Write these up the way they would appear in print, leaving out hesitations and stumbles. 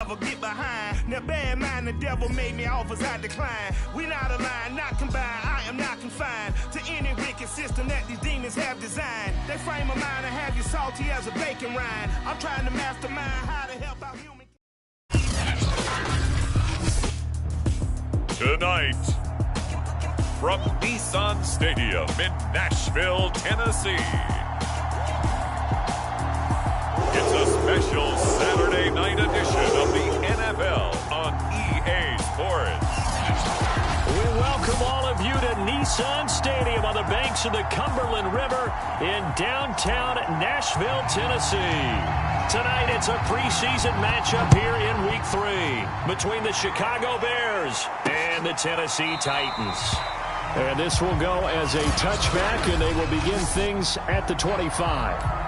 never get behind. Now bear in mind the devil made me offers I decline. We not aligned, not combined, I am not confined to any wicked system that these demons have designed. They frame a mind and have you salty as a bacon rind. I'm trying to mastermind how to help out human. Tonight, from Nissan Stadium in Nashville, Tennessee, it's a special Saturday night edition of the NFL on EA Sports. We welcome all of you to Nissan Stadium on the banks of the Cumberland River in downtown Nashville, Tennessee. Tonight, it's a preseason matchup here in Week 3 between the Chicago Bears and the Tennessee Titans. And this will go as a touchback, and they will begin things at the 25.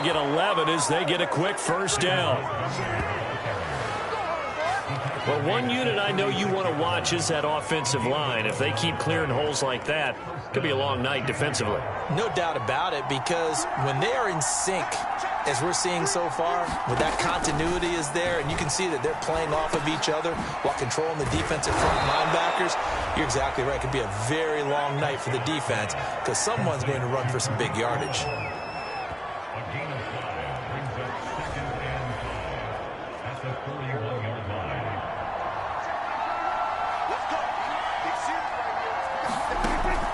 Get 11 as they get a quick first down. Well, one unit I know you want to watch is that offensive line. If they keep clearing holes like that, it could be a long night defensively. No doubt about it, because when they are in sync, as we're seeing so far, when that continuity is there, and you can see that they're playing off of each other while controlling the defensive front linebackers, you're exactly right. It could be a very long night for the defense because someone's going to run for some big yardage.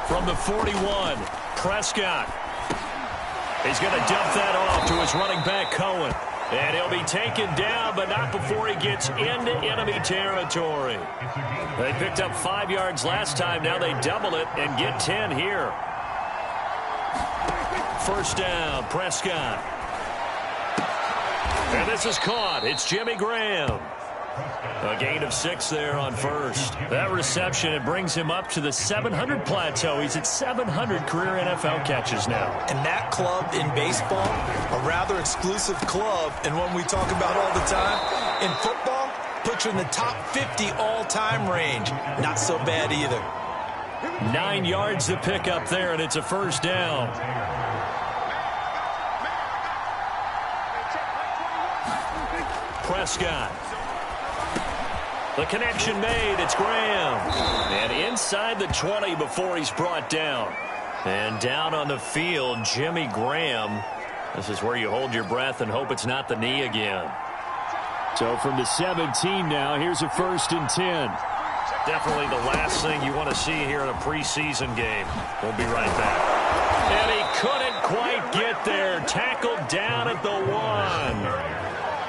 From the 41, Prescott. He's going to dump that off to his running back, Cohen. And he'll be taken down, but not before he gets into enemy territory. They picked up 5 yards last time. Now they double it and get 10 here. First down, Prescott. And this is caught. It's Jimmy Graham. A gain of 6 there on first. That reception, it brings him up to the 700 plateau. He's at 700 career NFL catches now. And that club in baseball, a rather exclusive club, and one we talk about all the time. In football, puts you in the top 50 all-time range. Not so bad either. 9 yards to pick up there, and it's a first down. Prescott. The connection made. It's Graham. And inside the 20 before he's brought down. And down on the field, Jimmy Graham. This is where you hold your breath and hope it's not the knee again. So from the 17 now, here's a 1st and 10. Definitely the last thing you want to see here in a preseason game. We'll be right back. And he couldn't quite get there. Tackled down at the 1.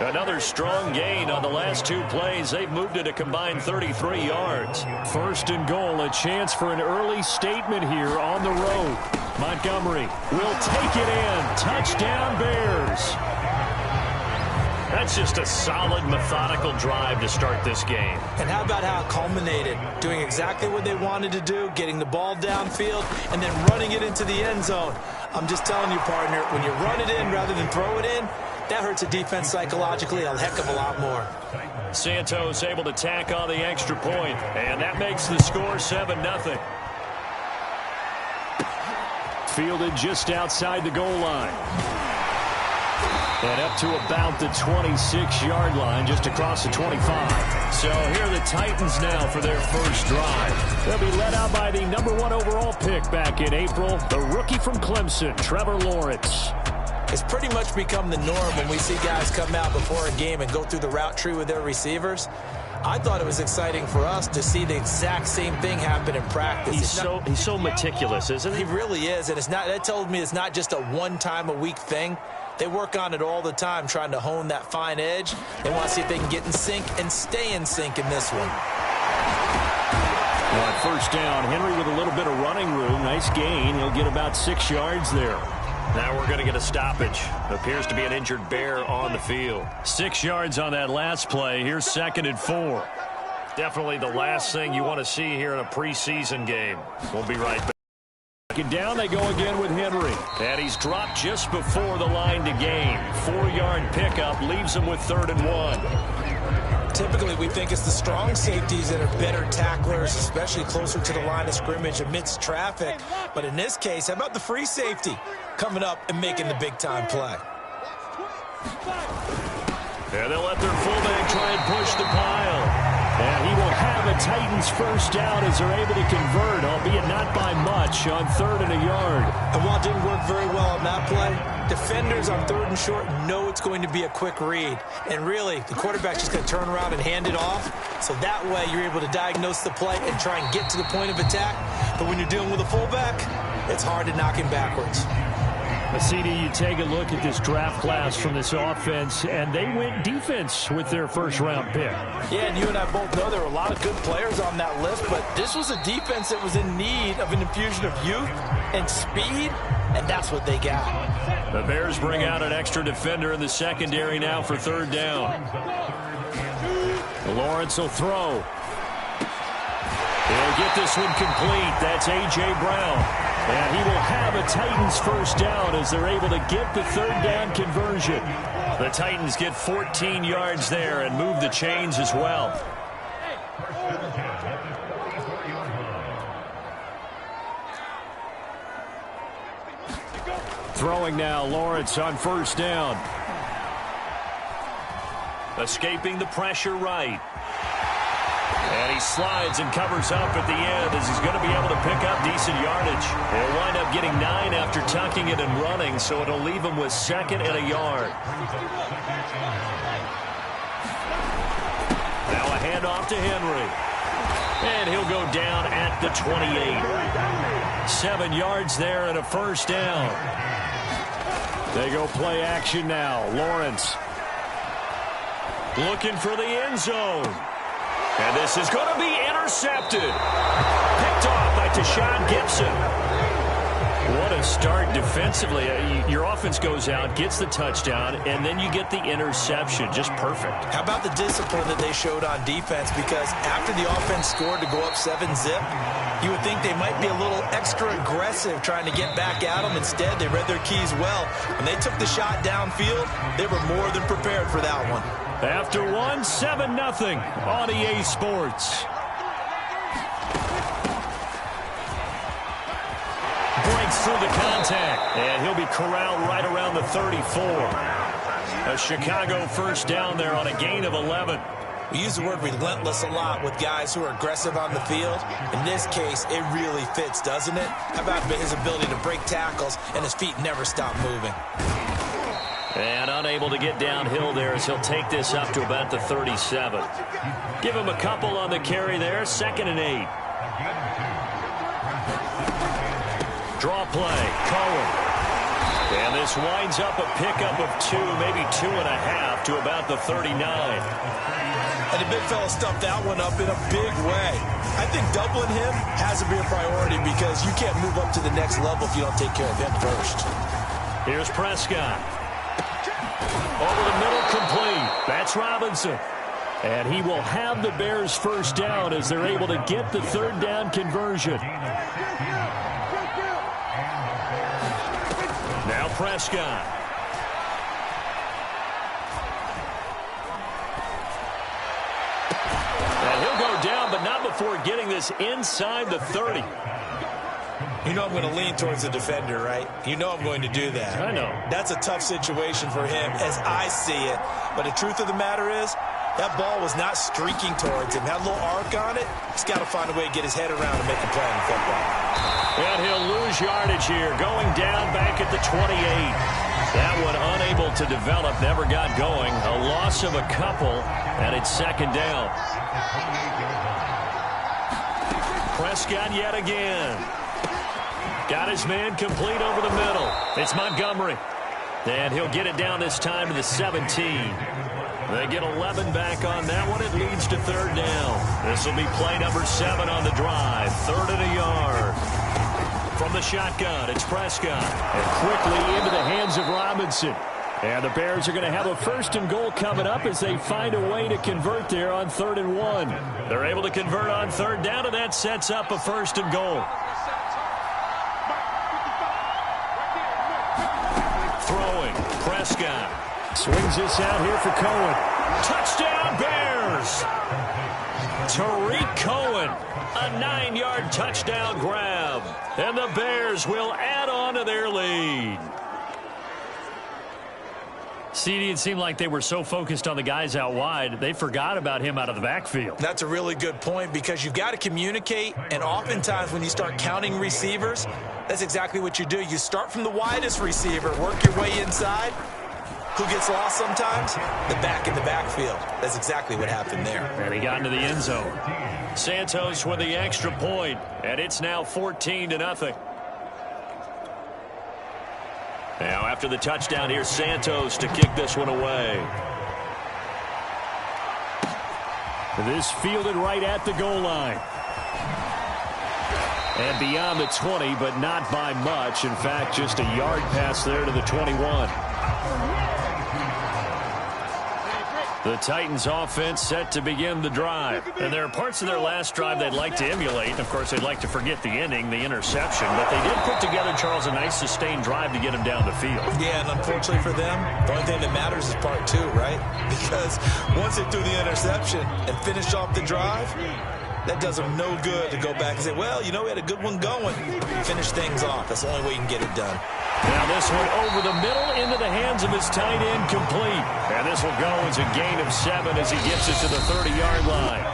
Another strong gain on the last 2 plays. They've moved it a combined 33 yards. 1st and goal, a chance for an early statement here on the road. Montgomery will take it in. Touchdown, Bears. That's just a solid, methodical drive to start this game. And how about how it culminated? Doing exactly what they wanted to do, getting the ball downfield, and then running it into the end zone. I'm just telling you, partner, when you run it in rather than throw it in, that hurts a defense psychologically a heck of a lot more. Santos able to tack on the extra point, and that makes the score 7-0. Fielded just outside the goal line. And up to about the 26-yard line, just across the 25. So here are the Titans now for their first drive. They'll be led out by the #1 overall pick back in April, the rookie from Clemson, Trevor Lawrence. It's pretty much become the norm when we see guys come out before a game and go through the route tree with their receivers. I thought it was exciting for us to see the exact same thing happen in practice. He's so meticulous, isn't he? He really is, and that told me it's not just a one-time-a-week thing. They work on it all the time, trying to hone that fine edge. They want to see if they can get in sync and stay in sync in this one. Well, at first down, Henry with a little bit of running room. Nice gain. He'll get about 6 yards there. Now we're going to get a stoppage. Appears to be an injured Bear on the field. 6 yards on that last play. Here's 2nd and 4. Definitely the last thing you want to see here in a preseason game. We'll be right back. Down they go again with Henry. And he's dropped just before the line to gain. 4-yard pickup leaves him with 3rd and 1. Typically, we think it's the strong safeties that are better tacklers, especially closer to the line of scrimmage amidst traffic. But in this case, how about the free safety coming up and making the big-time play? And they'll let their fullback try and push the pile. And he will have a Titans first down as they're able to convert, albeit not by much, on 3rd and a yard. And while it didn't work very well on that play, defenders on 3rd and short know it's going to be a quick read. And really, the quarterback's just going to turn around and hand it off. So that way, you're able to diagnose the play and try and get to the point of attack. But when you're dealing with a fullback, it's hard to knock him backwards. CD, you take a look at this draft class from this offense, and they went defense with their first-round pick. Yeah, and you and I both know there were a lot of good players on that list, but this was a defense that was in need of an infusion of youth and speed, and that's what they got. The Bears bring out an extra defender in the secondary now for 3rd down. Lawrence will throw. He'll get this one complete. That's A.J. Brown. And he will have a Titans first down as they're able to get the 3rd down conversion. The Titans get 14 yards there and move the chains as well. Throwing now, Lawrence on 1st down. Escaping the pressure right. And he slides and covers up at the end as he's going to be able to pick up decent yardage. He'll wind up getting 9 after tucking it and running, so it'll leave him with 2nd and a yard. Now a handoff to Henry. And he'll go down at the 28. 7 yards there and a first down. They go play action now. Lawrence looking for the end zone. And this is going to be intercepted. Picked off by Tashawn Gibson. What a start defensively. Your offense goes out, gets the touchdown, and then you get the interception. Just perfect. How about the discipline that they showed on defense? Because after the offense scored to go up 7-zip, you would think they might be a little extra aggressive trying to get back at them. Instead, they read their keys well. When they took the shot downfield, they were more than prepared for that one. After 7-0 on EA Sports. Breaks through the contact, and he'll be corralled right around the 34. A Chicago first down there on a gain of 11. We use the word relentless a lot with guys who are aggressive on the field. In this case, it really fits, doesn't it? How about his ability to break tackles and his feet never stop moving? And unable to get downhill there as he'll take this up to about the 37. Give him a couple on the carry there. 2nd and 8. Draw play. Cohen. And this winds up a pickup of 2, maybe 2.5 to about the 39. And the big fella stuffed that one up in a big way. I think doubling him has to be a priority because you can't move up to the next level if you don't take care of him first. Here's Prescott. Over the middle, complete. That's Robinson. And he will have the Bears first down as they're able to get the 3rd down conversion. Now Prescott. And he'll go down, but not before getting this inside the 30. You know I'm going to lean towards the defender, right? You know I'm going to do that. I know. That's a tough situation for him as I see it. But the truth of the matter is, that ball was not streaking towards him. Had a little arc on it. He's got to find a way to get his head around and make a play in football. And he'll lose yardage here. Going down back at the 28. That one unable to develop. Never got going. A loss of a couple. And it's 2nd down. Prescott yet again. Got his man complete over the middle. It's Montgomery. And he'll get it down this time to the 17. They get 11 back on that one. It leads to 3rd down. This will be play number 7 on the drive. 3rd and a yard. From the shotgun, it's Prescott. And quickly into the hands of Robinson. And the Bears are going to have a 1st and goal coming up as they find a way to convert there on 3rd and 1. They're able to convert on 3rd down, and that sets up a 1st and goal. Prescott swings this out here for Cohen. Touchdown, Bears! Tariq Cohen, a 9-yard touchdown grab. And the Bears will add on to their lead. CD, it seemed like they were so focused on the guys out wide, they forgot about him out of the backfield. That's a really good point because you've got to communicate, and oftentimes when you start counting receivers, that's exactly what you do. You start from the widest receiver, work your way inside. Who gets lost sometimes? The back in the backfield. That's exactly what happened there. And he got into the end zone. Santos with the extra point, and it's now 14-0. Now after the touchdown, here's Santos to kick this one away. This fielded right at the goal line. And beyond the 20, but not by much. In fact, just a yard pass there to the 21. The Titans offense set to begin the drive. And there are parts of their last drive they'd like to emulate. And of course, they'd like to forget the ending, the interception. But they did put together, Charles, a nice sustained drive to get him down the field. Yeah, and unfortunately for them, the only thing that matters is part two, right? Because once they threw the interception and finished off the drive, that does them no good to go back and say, well, you know, we had a good one going. Finish things off. That's the only way you can get it done. Now this one over the middle into the hands of his tight end, complete. And this will go as a gain of 7 as he gets it to the 30-yard line.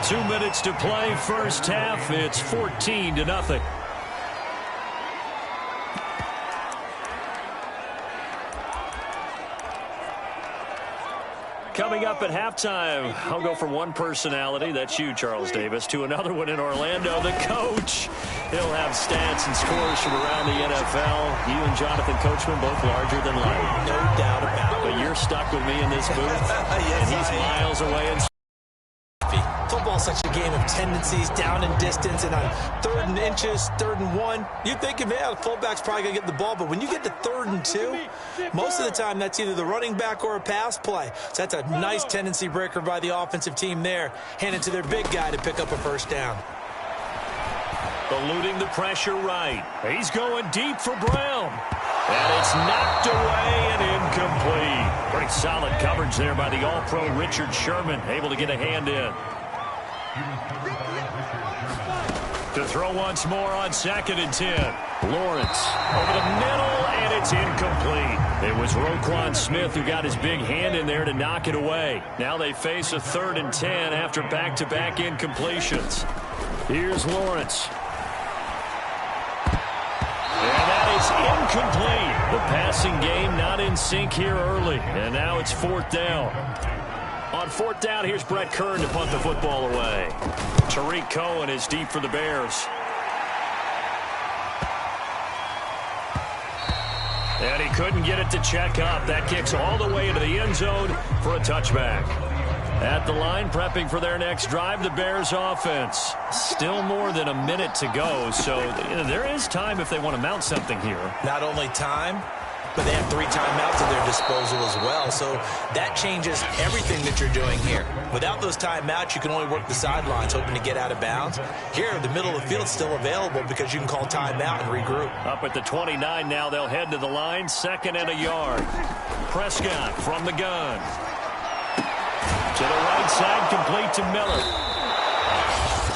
2 minutes to play, first half. It's 14-0. Coming up at halftime, I'll go from one personality, that's you, Charles Davis, to another one in Orlando, the coach. He'll have stats and scores from around the NFL. You and Jonathan Coachman both larger than life. No doubt about it. But you're stuck with me in this booth, yes, and he's miles away. Football's such a game of tendencies, down and distance, and on 3rd and inches, 3rd and 1, you're thinking, man, the fullback's probably going to get the ball. But when you get to 3rd and 2, most of the time that's either the running back or a pass play. So that's a nice tendency breaker by the offensive team there. Hand it to their big guy to pick up a first down. Eluding the pressure right. He's going deep for Brown. And it's knocked away and incomplete. Pretty solid coverage there by the All-Pro Richard Sherman. Able to get a hand in. To throw once more on 2nd and 10. Lawrence over the middle, and it's incomplete. It was Roquan Smith who got his big hand in there to knock it away. Now they face a 3rd and 10 after back-to-back incompletions. Here's Lawrence. And that is incomplete. The passing game not in sync here early. And now it's 4th down. On 4th down, here's Brett Kern to punt the football away. Tariq Cohen is deep for the Bears. And he couldn't get it to check up. That kicks all the way into the end zone for a touchback. At the line, prepping for their next drive, the Bears offense. Still more than a minute to go, so there is time if they want to mount something here. Not only time, but they have 3 timeouts at their disposal as well. So that changes everything that you're doing here. Without those timeouts, you can only work the sidelines, hoping to get out of bounds. Here, the middle of the field is still available because you can call timeout and regroup. Up at the 29 now, they'll head to the line. 2nd and a yard. Prescott from the gun. To the right side, complete to Miller.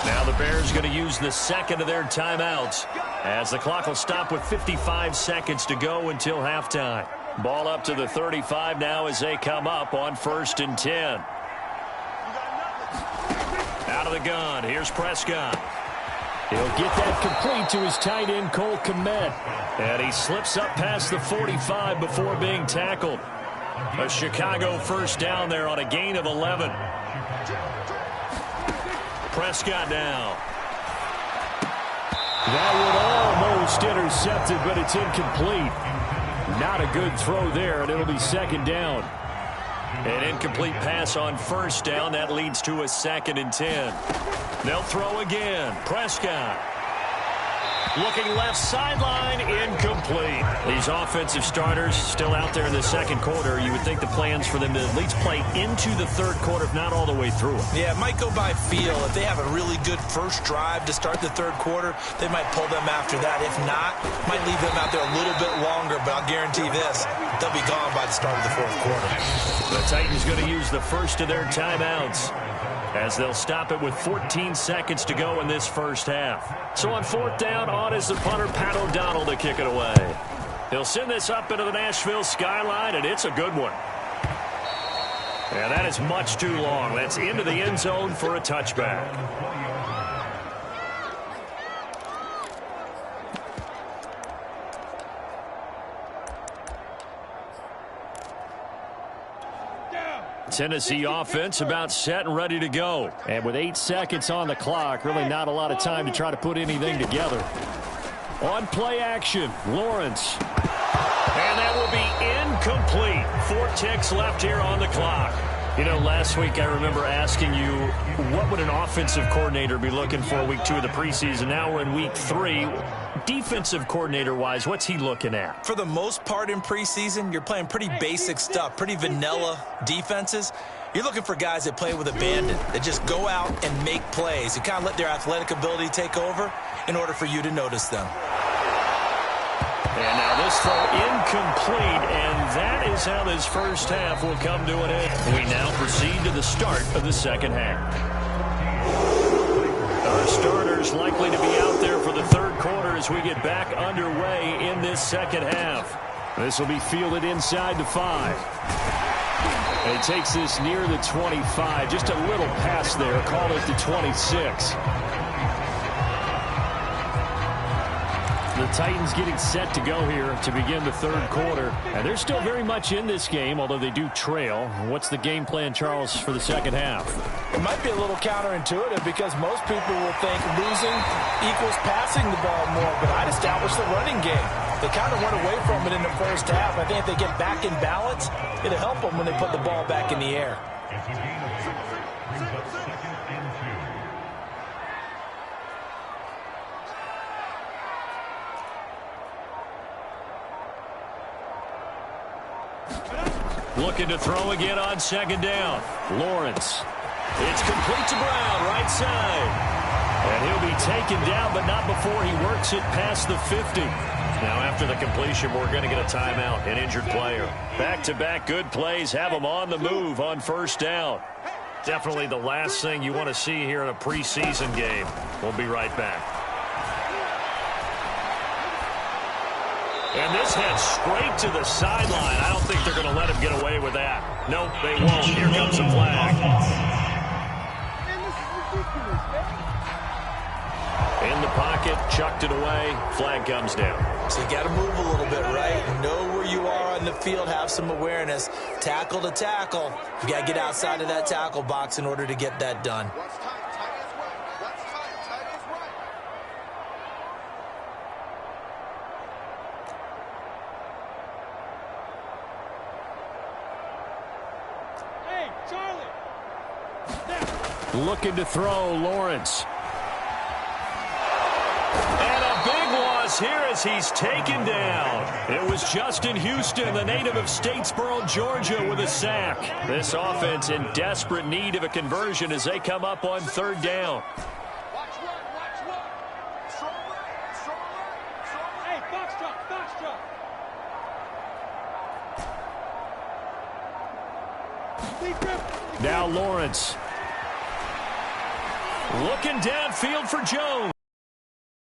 Now the Bears going to use the 2nd of their timeouts as the clock will stop with 55 seconds to go until halftime. Ball up to the 35 now as they come up on 1st and 10. Out of the gun, here's Prescott. He'll get that complete to his tight end, Cole Kmet. And he slips up past the 45 before being tackled. A Chicago first down there on a gain of 11. Prescott now. That would almost intercepted, but it's incomplete. Not a good throw there, and it'll be 2nd down. An incomplete pass on 1st down. That leads to a 2nd and 10. They'll throw again. Prescott. Looking left sideline, incomplete. These offensive starters still out there in the 2nd quarter. You would think the plans for them to at least play into the 3rd quarter, if not all the way through it. Yeah, it might go by feel. If they have a really good first drive to start the 3rd quarter, they might pull them after that. If not, might leave them out there a little bit longer, but I'll guarantee this. they'll be gone by the start of the fourth quarter. The Titans going to use the first of their timeouts as they'll stop it with 14 seconds to go in this first half. So on fourth down, on is the punter, Pat O'Donnell, to kick it away. He'll send this up into the Nashville skyline, and it's a good one. And that is much too long. That's into the end zone for a touchback. Tennessee offense about set and ready to go. And with 8 seconds on the clock, really not a lot of time to try to put anything together. On play action, Lawrence. And that will be incomplete. 4 ticks left here on the clock. You know, last week I remember asking you, what would an offensive coordinator be looking for week 2 of the preseason? Now we're in week 3. Defensive coordinator-wise, what's he looking at? For the most part in preseason, you're playing pretty basic stuff, pretty vanilla defenses. You're looking for guys that play with abandon, that just go out and make plays. You kind of let their athletic ability take over in order for you to notice them. And now this throw incomplete, and that is how this first half will come to an end. We now proceed to the start of the second half. Our starters likely to be out there for the third quarter as we get back underway in this second half. This will be fielded inside the 5. And he takes this near the 25. Just a little pass there. Call it the 26. The Titans getting set to go here to begin the third quarter. And they're still very much in this game, although they do trail. What's the game plan, Charles, for the second half? It might be a little counterintuitive because most people will think losing equals passing the ball more, but I'd establish the running game. They kind of went away from it in the first half. I think if they get back in balance, it'll help them when they put the ball back in the air. Looking to throw again on second down. Lawrence. It's complete to Brown, right side. And he'll be taken down, but not before he works it past the 50. Now after the completion, we're going to get a timeout, an injured player. Back-to-back good plays have him on the move on first down. Definitely the last thing you want to see here in a preseason game. We'll be right back. And this heads straight to the sideline. I don't think they're going to let him get away with that. Nope, they won't. Here comes the flag. In the pocket, chucked it away. Flag comes down. So you got to move a little bit, right? Know where you are on the field. Have some awareness. Tackle to tackle. You got to get outside of that tackle box in order to get that done. Looking to throw, Lawrence. And a big loss here as he's taken down. It was Justin Houston, the native of Statesboro, Georgia, with a sack. This offense in desperate need of a conversion as they come up on third down. Now Lawrence. Looking downfield for Jones.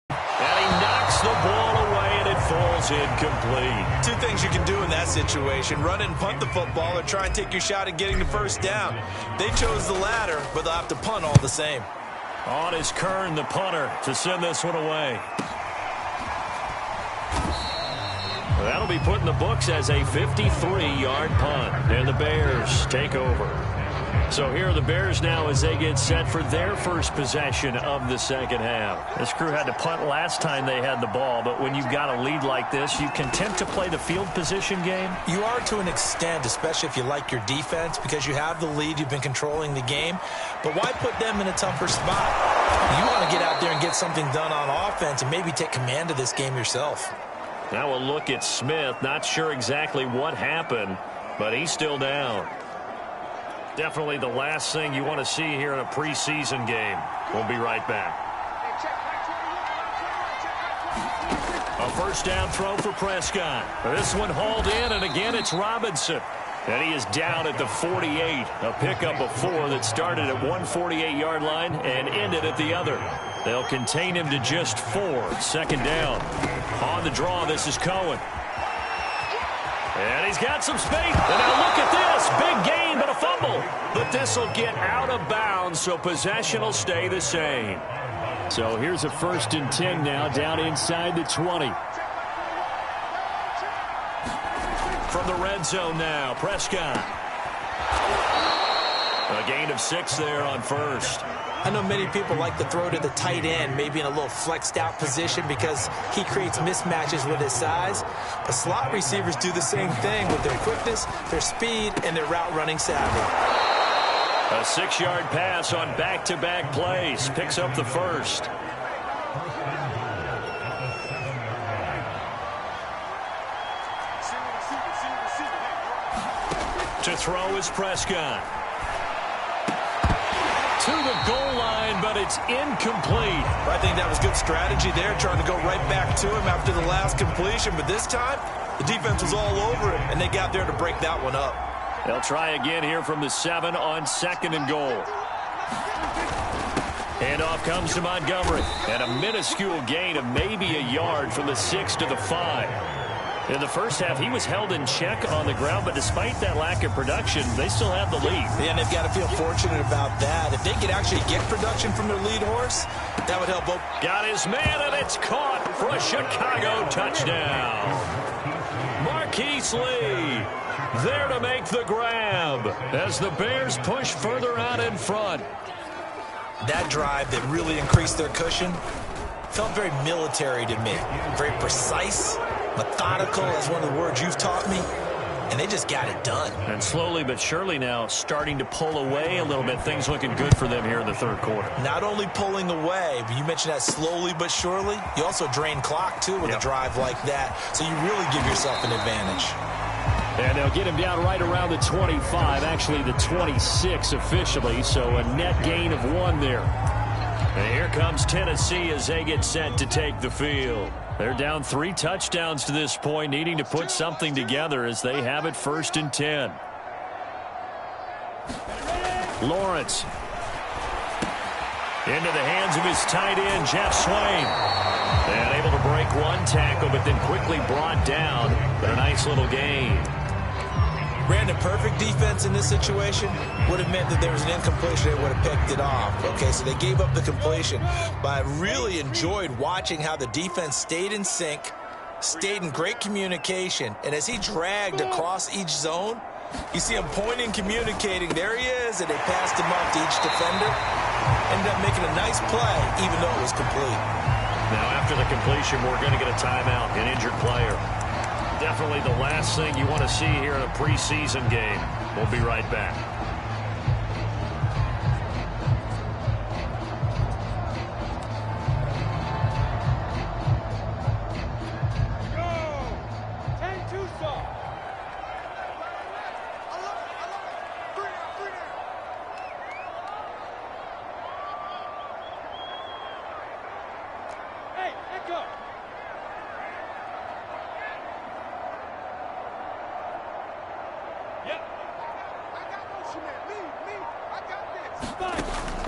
And he knocks the ball away, and it falls incomplete. Two things you can do in that situation. Run it and punt the football or try and take your shot at getting the first down. They chose the latter, but they'll have to punt all the same. On is Kern, the punter, to send this one away. That'll be put in the books as a 53-yard punt. And the Bears take over. So here are the Bears now as they get set for their first possession of the second half. This crew had to punt last time they had the ball, but when you've got a lead like this, you content to play the field position game? You are to an extent, especially if you like your defense, because you have the lead, you've been controlling the game. But why put them in a tougher spot? You want to get out there and get something done on offense and maybe take command of this game yourself. Now a look at Smith. Not sure exactly what happened, but he's still down. Definitely the last thing you want to see here in a preseason game. We'll be right back. A first down throw for Prescott. This one hauled in, and again it's Robinson. And he is down at the 48. A pickup of 4 that started at 148-yard line and ended at the other. They'll contain him to just 4. Second down. On the draw, this is Cohen. And he's got some space. And now look at this. Big gain, but a fumble. But this will get out of bounds, so possession will stay the same. So here's a 1st and 10 now, down inside the 20. From the red zone now, Prescott. A gain of 6 there on first. I know many people like to throw to the tight end, maybe in a little flexed out position because he creates mismatches with his size. But slot receivers do the same thing with their quickness, their speed, and their route running savvy. A 6-yard pass on back-to-back plays. Picks up the first. To throw is Prescott. To the goal line, but it's incomplete. I think that was good strategy there, trying to go right back to him after the last completion. But this time, the defense was all over him, and they got there to break that one up. They'll try again here from the 7 on 2nd and goal. Handoff comes to Montgomery. And a minuscule gain of maybe a yard from the 6 to the 5. In the first half, he was held in check on the ground, but despite that lack of production, they still have the lead. Yeah, and they've got to feel fortunate about that. If they could actually get production from their lead horse, that would help both. Got his man, and it's caught for a Chicago touchdown. Marquise Lee there to make the grab as the Bears push further out in front. That drive that really increased their cushion felt very military to me. Very precise, methodical, is one of the words you've taught me. And they just got it done. And slowly but surely now starting to pull away a little bit. Things looking good for them here in the third quarter. Not only pulling away, but you mentioned that slowly but surely. You also drain clock, too, with a drive like that. So you really give yourself an advantage. And they'll get him down right around the 25, actually the 26 officially. So a net gain of 1 there. And here comes Tennessee as they get set to take the field. They're down 3 touchdowns to this point, needing to put something together as they have it 1st and 10. Lawrence. Into the hands of his tight end, Jeff Swain. And able to break 1 tackle, but then quickly brought down. But a nice little gain. Brandon, perfect defense in this situation would have meant that there was an incompletion. They would have picked it off. Okay, so they gave up the completion. But I really enjoyed watching how the defense stayed in sync, stayed in great communication. And as he dragged across each zone, you see him pointing, communicating. There he is, and they passed him off to each defender. Ended up making a nice play, even though it was complete. Now, after the completion, we're going to get a timeout, an injured player. Definitely the last thing you want to see here in a preseason game. We'll be right back.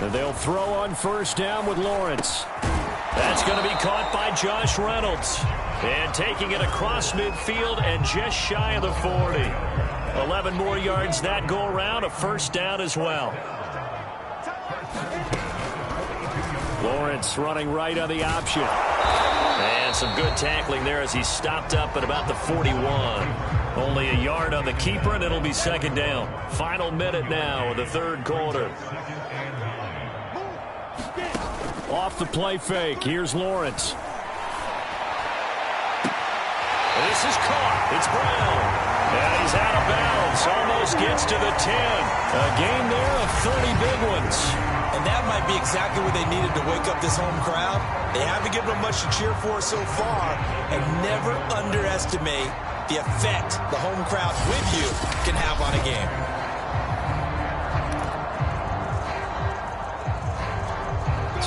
And they'll throw on 1st down with Lawrence. That's going to be caught by Josh Reynolds. And taking it across midfield and just shy of the 40. 11 more yards that go around, a 1st down as well. Lawrence running right on the option. And some good tackling there as he stopped up at about the 41. Only a yard on the keeper, and it'll be 2nd down. Final minute now of the 3rd quarter. Off the play fake. Here's Lawrence. This is caught. It's Brown. And he's out of bounds. Almost gets to the 10. A game there of 30 big ones. And that might be exactly what they needed to wake up this home crowd. They haven't given them much to cheer for so far. And never underestimate the effect the home crowd with you can have on a game.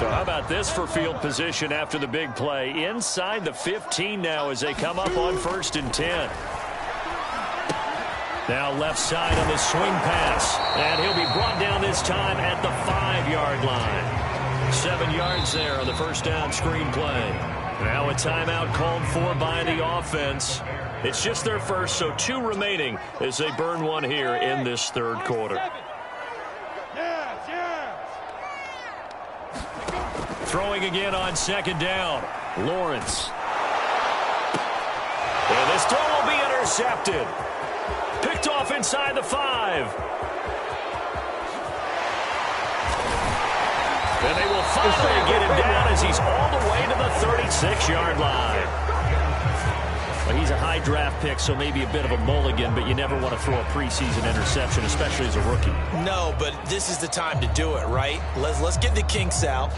So how about this for field position after the big play? Inside the 15 now as they come up on 1st and 10. Now left side on the swing pass. And he'll be brought down this time at the 5-yard line. 7 yards there on the first down screen play. Now a timeout called for by the offense. It's just their first, so 2 remaining as they burn one here in this 3rd quarter. Throwing again on 2nd down. Lawrence. And this throw will be intercepted. Picked off inside the 5. And they will finally get him down as he's all the way to the 36-yard line. Well, he's a high draft pick, so maybe a bit of a mulligan, but you never want to throw a preseason interception, especially as a rookie. No, but this is the time to do it, right? Let's get the kinks out.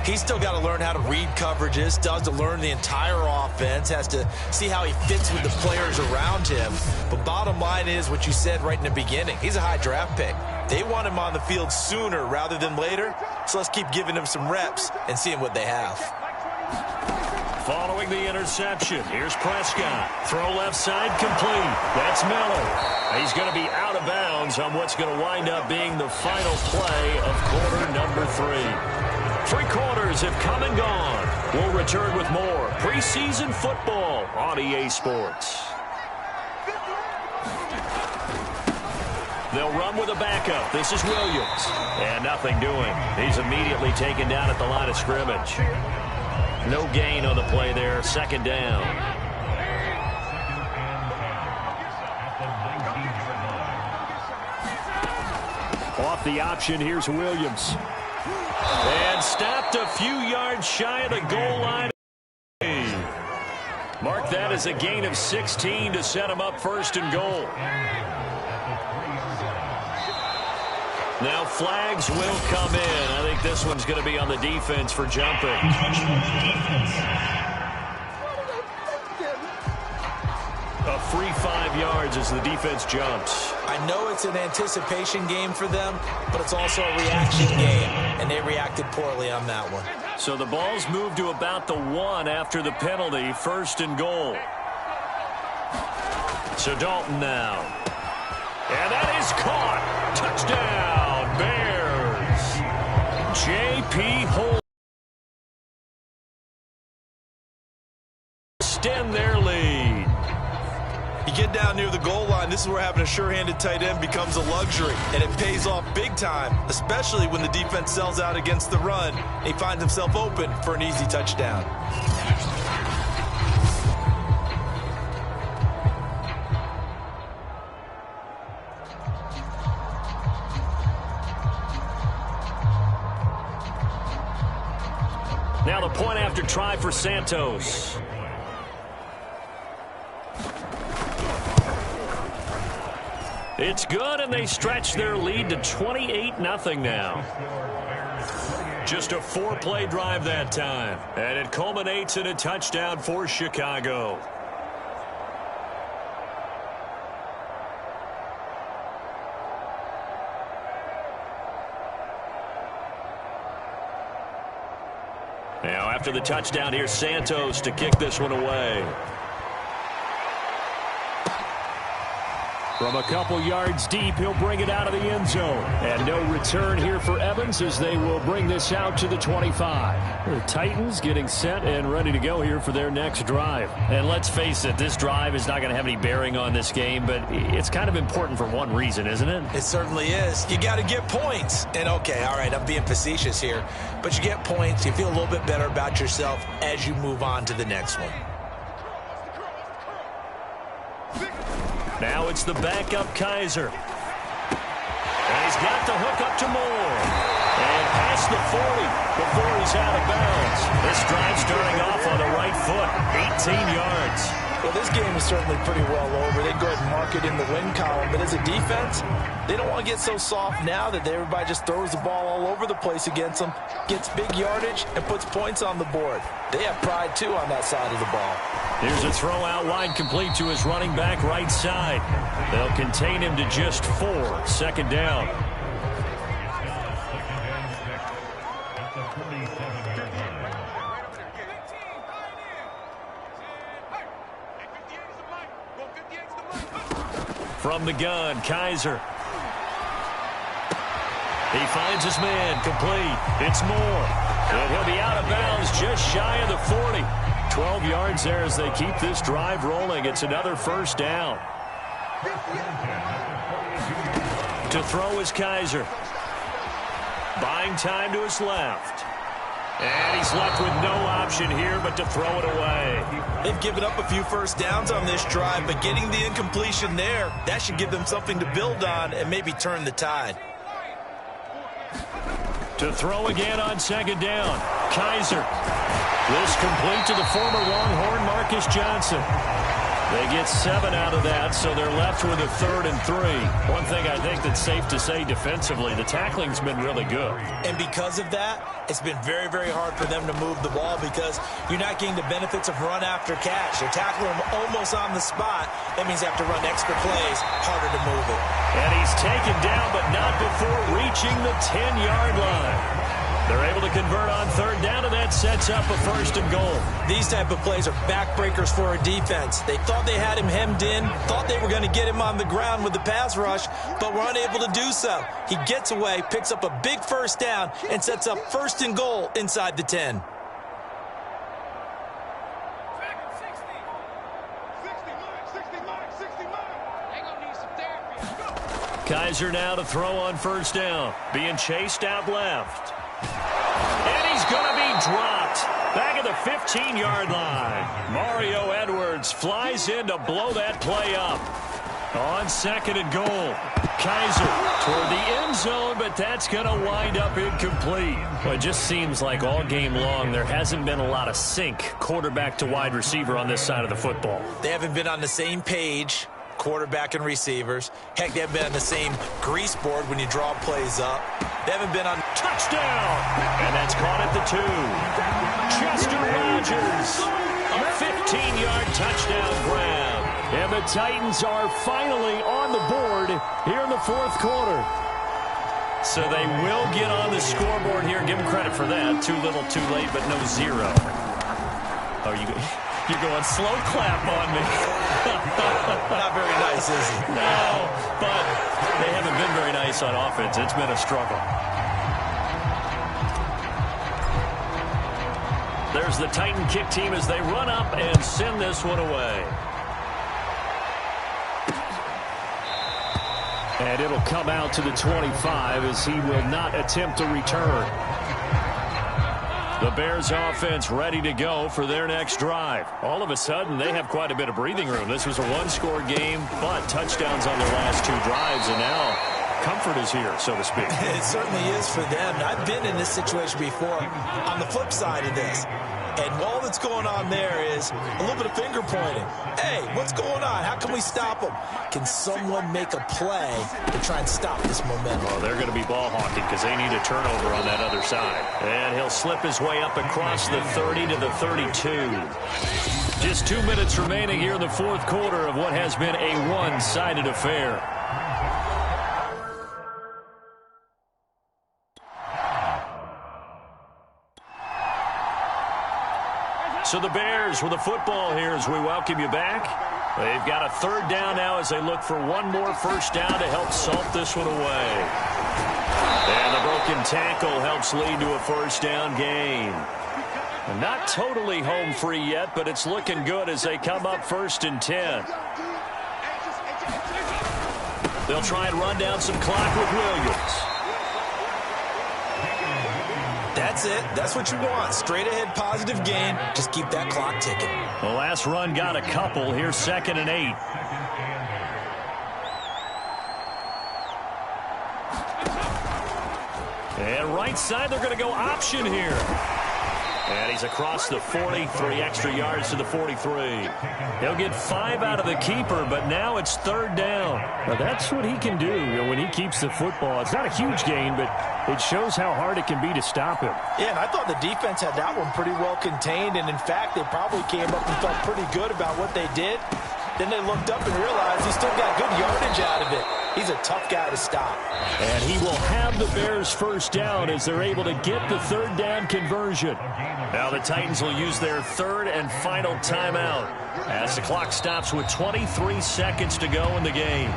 He's still got to learn how to read coverages, still has to learn the entire offense, has to see how he fits with the players around him. But bottom line is what you said right in the beginning. He's a high draft pick. They want him on the field sooner rather than later, so let's keep giving him some reps and seeing what they have. Following the interception, here's Prescott. Throw left side complete. That's Miller. He's going to be out of bounds on what's going to wind up being the final play of quarter number 3. 3 quarters have come and gone. We'll return with more preseason football on EA Sports. They'll run with a backup. This is Williams. And nothing doing. He's immediately taken down at the line of scrimmage. No gain on the play there. 2nd down. Off the option, here's Williams. And stopped a few yards shy of the goal line. Mark that as a gain of 16 to set him up 1st and goal. Now flags will come in. I think this one's going to be on the defense for jumping. A free 5 yards as the defense jumps. I know it's an anticipation game for them, but it's also a reaction game, and they reacted poorly on that one. So the ball's moved to about the 1 after the penalty, 1st and goal. So Dalton now. And that is caught. Touchdown, Bears. J.P. Holmes extend their lead. You get down near the goal line, this is where having a sure-handed tight end becomes a luxury, and it pays off big time, especially when the defense sells out against the run, and he finds himself open for an easy touchdown. Now the point after try for Santos. It's good, and they stretch their lead to 28-0 now. Just a 4-play drive that time, and it culminates in a touchdown for Chicago. Now after the touchdown, here's Santos to kick this one away. From a couple yards deep, he'll bring it out of the end zone. And no return here for Evans as they will bring this out to the 25. The Titans getting set and ready to go here for their next drive. And let's face it, this drive is not going to have any bearing on this game, but it's kind of important for one reason, isn't it? It certainly is. You got to get points. And okay, all right, I'm being facetious here, but you get points, you feel a little bit better about yourself as you move on to the next one. Now it's the backup Kaiser. And he's got the hook up to Moore. And past the 40 before he's out of bounds. This drive starting off on the right foot. 18 yards. Well, this game is certainly pretty well over. They go ahead and mark it in the win column. But as a defense, they don't want to get so soft now that everybody just throws the ball all over the place against them, gets big yardage, and puts points on the board. They have pride, too, on that side of the ball. Here's a throw out wide complete to his running back right side. They'll contain him to just 4. Second down. From the gun, Kaiser. He finds his man, complete. It's Moore. And he'll be out of bounds just shy of the 40. 12 yards there as they keep this drive rolling. It's another first down. To throw is Kaiser. Buying time to his left. And he's left with no option here but to throw it away. They've given up a few first downs on this drive, but getting the incompletion there, that should give them something to build on and maybe turn the tide. To throw again on second down. Kaiser. This complete to the former Longhorn Marcus Johnson. They get 7 out of that, so they're left with a 3rd and 3. One thing I think that's safe to say defensively, the tackling's been really good. And because of that, it's been very, very hard for them to move the ball because you're not getting the benefits of run after catch. They're tackling them almost on the spot. That means they have to run extra plays, harder to move it. And he's taken down, but not before reaching the 10-yard line. They're able to convert on third down, and that sets up a 1st and goal. These type of plays are backbreakers for a defense. They thought they had him hemmed in, thought they were going to get him on the ground with the pass rush, but were unable to do so. He gets away, picks up a big first down, and sets up 1st and goal inside the 10. Kaiser now to throw on first down. Being chased out left. And he's going to be dropped. Back at the 15-yard line. Mario Edwards flies in to blow that play up. On 2nd and goal. Kaiser toward the end zone, but that's going to wind up incomplete. Well, it just seems like all game long there hasn't been a lot of sync quarterback to wide receiver on this side of the football. They haven't been on the same page, quarterback and receivers. Heck, they haven't been on the same grease board when you draw plays up. They haven't been on touchdown. And that's caught at the 2. Chester Rogers, a 15-yard touchdown grab. And the Titans are finally on the board here in the 4th quarter. So they will get on the scoreboard here. Give them credit for that. Too little, too late, but no 0. Oh, you're going slow clap on me. Not very nice, is it? No, but they haven't been very nice on offense. It's been a struggle. There's the Titan kick team as they run up and send this one away. And it'll come out to the 25 as he will not attempt to return. The Bears offense ready to go for their next drive. All of a sudden, they have quite a bit of breathing room. This was a 1-score game, but touchdowns on their last 2 drives, and now comfort is here, so to speak. It certainly is for them. I've been in this situation before on the flip side of this. And all that's going on there is a little bit of finger pointing. Hey, what's going on? How can we stop them? Can someone make a play to try and stop this momentum? Well, they're going to be ball hawking because they need a turnover on that other side. And he'll slip his way up across the 30 to the 32. Just 2 minutes remaining here in the 4th quarter of what has been a one-sided affair. So the Bears with the football here as we welcome you back. They've got a 3rd down now as they look for one more first down to help salt this one away. And the broken tackle helps lead to a first down gain. Not totally home free yet, but it's looking good as they come up 1st and 10. They'll try and run down some clock with Williams. That's it. That's what you want. Straight ahead positive gain. Just keep that clock ticking. The last run got a couple. Here's 2nd and 8. And right side, they're going to go option here. And he's across the 40, 3 extra yards to the 43. He'll get 5 out of the keeper, but now it's 3rd down. Now that's what he can do, when he keeps the football. It's not a huge gain, but it shows how hard it can be to stop him. Yeah, and I thought the defense had that one pretty well contained, and in fact, they probably came up and felt pretty good about what they did. Then they looked up and realized he still got good yardage out of it. He's a tough guy to stop. And he will have the Bears first down as they're able to get the third down conversion. Now the Titans will use their third and final timeout as the clock stops with 23 seconds to go in the game.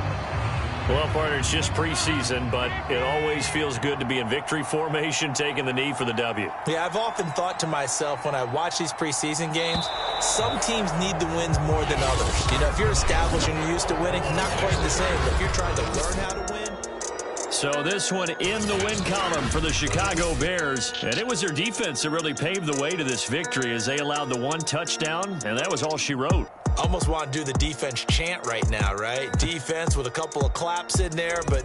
Well, partner, it's just preseason, but it always feels good to be in victory formation, taking the knee for the W. Yeah, I've often thought to myself when I watch these preseason games, some teams need the wins more than others. You know, if you're established and you're used to winning, not quite the same. But if you're trying to learn how to win. So this one in the win column for the Chicago Bears. And it was their defense that really paved the way to this victory as they allowed the one touchdown, and that was all she wrote. Almost want to do the defense chant right now, right? Defense with a couple of claps in there, but...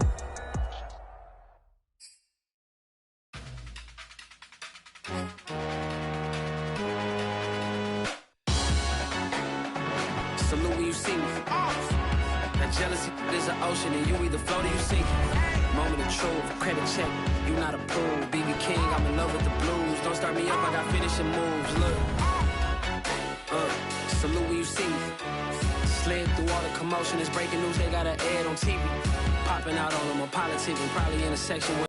Salute when you see me. That jealousy is an ocean, and you either float or you sink. Moment of truth, credit check, you not approved. BB King, I'm in love with the blues. Don't start me up, I got finishing moves. Look, salute when you see me. Slid through all the commotion, it's breaking news, they got an ad on TV. Popping out on them, I'm politicking, probably in a section where